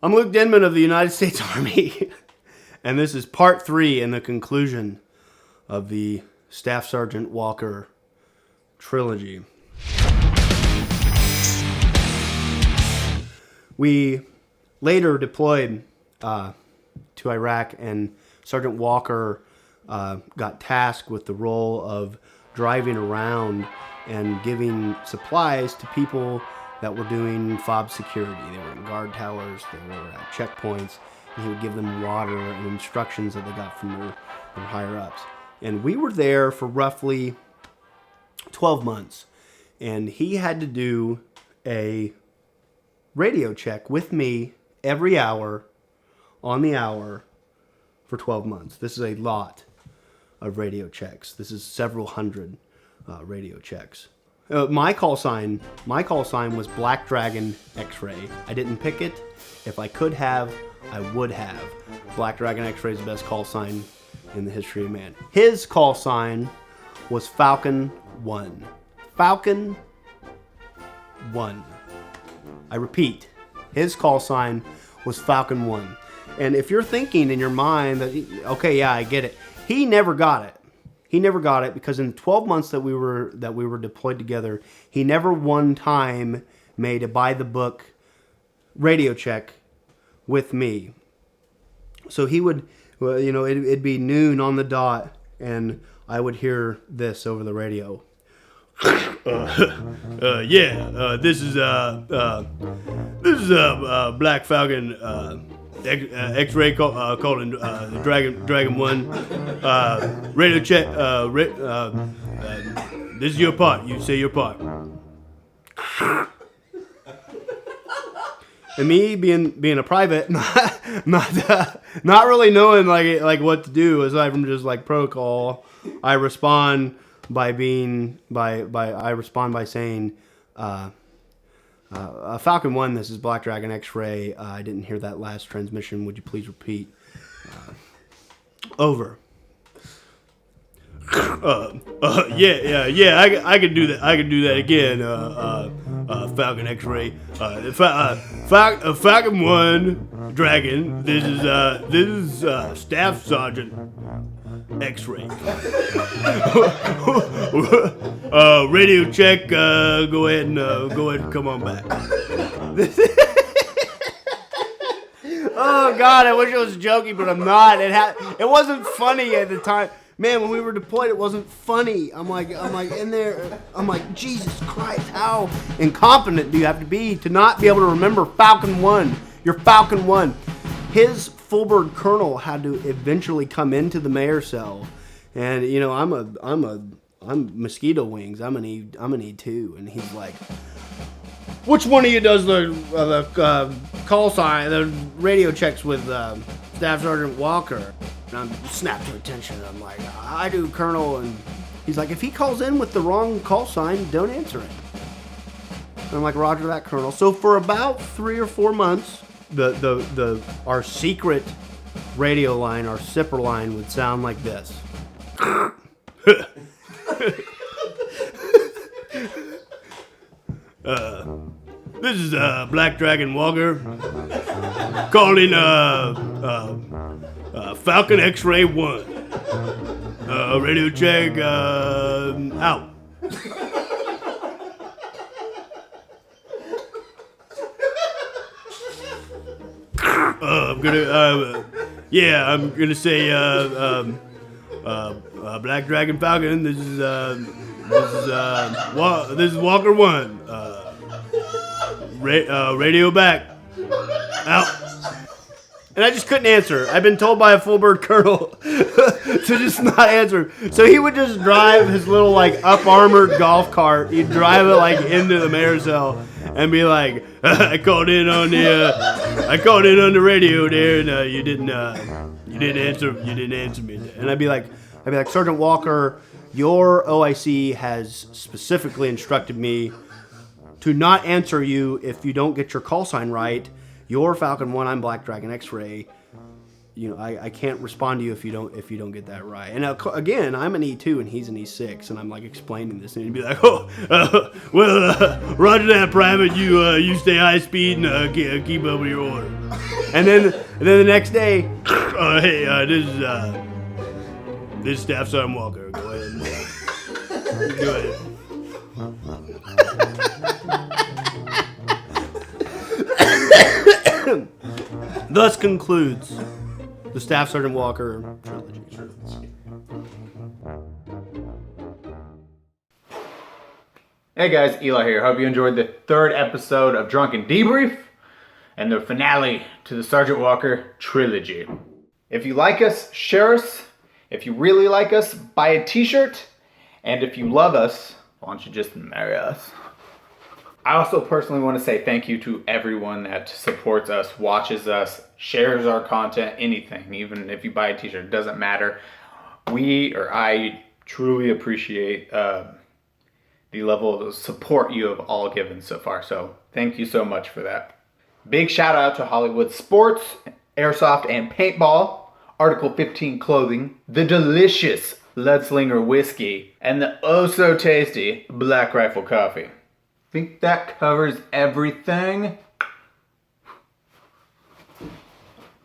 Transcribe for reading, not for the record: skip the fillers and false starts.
I'm Luke Denman of the United States Army, and this is part 3 in the conclusion of the Staff Sergeant Walker trilogy. We later deployed to Iraq, and Sergeant Walker got tasked with the role of driving around and giving supplies to people that were doing fob security. They were in guard towers, they were at checkpoints, and he would give them water and instructions that they got from their higher-ups. And we were there for roughly 12 months, and he had to do a radio check with me every hour on the hour for 12 months. This is a lot of radio checks. This is several hundred radio checks. My call sign was Black Dragon X-Ray. I didn't pick it. If I could have, I would have. Black Dragon X-Ray is the best call sign in the history of man. His call sign was Falcon 1. Falcon 1. I repeat, his call sign was Falcon 1. And if you're thinking in your mind that, okay, yeah, I get it. He never got it. He never got it because in 12 months that we were deployed together, he never one time made a by-the-book radio check with me. So he would, well, you know, it'd be noon on the dot, and I would hear this over the radio. This is Black Falcon X-ray calling Dragon 1 radio check. This is your part. You say your part. And me being a private, not really knowing like what to do aside from just like protocol, I respond by saying, Falcon 1, this is Black Dragon X-Ray. I didn't hear that last transmission. Would you please repeat? Over. I can do that. I can do that again. Falcon X-Ray. Falcon 1 Dragon. This is Staff Sergeant X-Ray. Radio check. Go ahead and come on back. Oh God, I wish I was joking, but I'm not. It wasn't funny at the time. Man, when we were deployed, it wasn't funny. I'm like in there. I'm like, Jesus Christ, how incompetent do you have to be to not be able to remember Falcon 1? You're Falcon 1. His full-bird colonel had to eventually come into the mayor cell, and you know I'm mosquito wings. I'm an E2, and he's like, which one of you does the call sign, the radio checks with Staff Sergeant Walker? And I'm snapped to attention. I'm like, I do, Colonel. And he's like, if he calls in with the wrong call sign, don't answer it. And I'm like, Roger that, Colonel. So for about 3 or 4 months, our secret radio line, our SIPR line, would sound like this. This is Black Dragon Walker calling Falcon X-Ray 1. Radio check out. I'm gonna say Black Dragon Falcon. This is Walker 1. Radio back. Out. And I just couldn't answer. I've been told by a full-bird colonel to just not answer. So he would just drive his little like up-armored golf cart. He'd drive it like into the mayor's cell and be like, I called in on the radio there, and you didn't answer me. And I'd be like, Sergeant Walker, your OIC has specifically instructed me to not answer you if you don't get your call sign right. You're Falcon 1, I'm Black Dragon X-Ray. You know, I can't respond to you if you don't get that right. And again, I'm an E2 and he's an E6, and I'm like explaining this, and he'd be like, roger that, Private. You stay high speed and keep up with your order. And then the next day, hey, this is Staff Sergeant Walker. Go ahead and go ahead. Thus concludes the Staff Sergeant Walker trilogy. Hey guys, Eli here. Hope you enjoyed the third episode of Drunken Debrief and the finale to the Sergeant Walker trilogy. If you like us, share us. If you really like us, buy a t-shirt. And if you love us, why don't you just marry us? I also personally want to say thank you to everyone that supports us, watches us, shares our content, anything. Even if you buy a t-shirt, it doesn't matter. I truly appreciate the level of support you have all given so far. So thank you so much for that. Big shout out to Hollywood Sports, Airsoft and Paintball, Article 15 Clothing, the delicious Leadslinger Whiskey, and the oh so tasty Black Rifle Coffee. Think that covers everything?